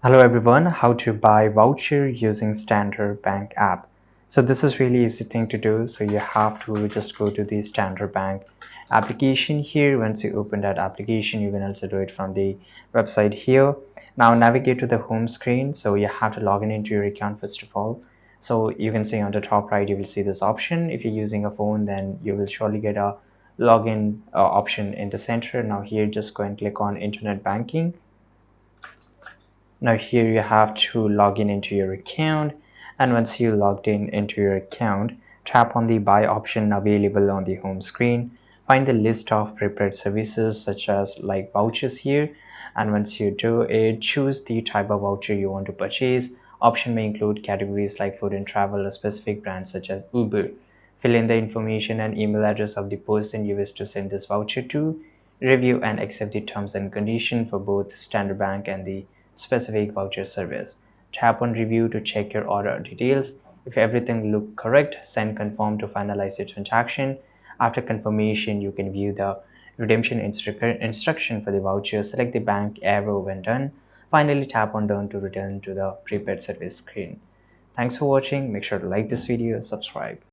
Hello everyone, how to buy voucher using Standard Bank app. So this is really easy thing to do. So you have to just go to the Standard Bank application here. Once you open that application, you can also do it from the website here. Now navigate to the home screen. So you have to log in into your account first of all. So you can see on the top right, you will see this option. If you're using a phone, then you will surely get a login option in the center. Now here, just go and click on internet banking. Now here you have to log in into your account, and once you logged in into your account, tap on the buy option available on the home screen. Find the list of prepared services such as like vouchers here, and once you do it, choose the type of voucher you want to purchase. Option may include categories like food and travel or specific brands such as Uber. Fill in the information and email address of the person you wish to send this voucher to. Review and accept the terms and conditions for both Standard Bank and the specific voucher service. Tap on review to check your order details. If everything looks correct, send confirm to finalize the transaction. After confirmation, you can view the redemption instruction for the voucher. Select the bank arrow when done. Finally, tap on done to return to the prepaid service screen. Thanks for watching. Make sure to like this video, subscribe.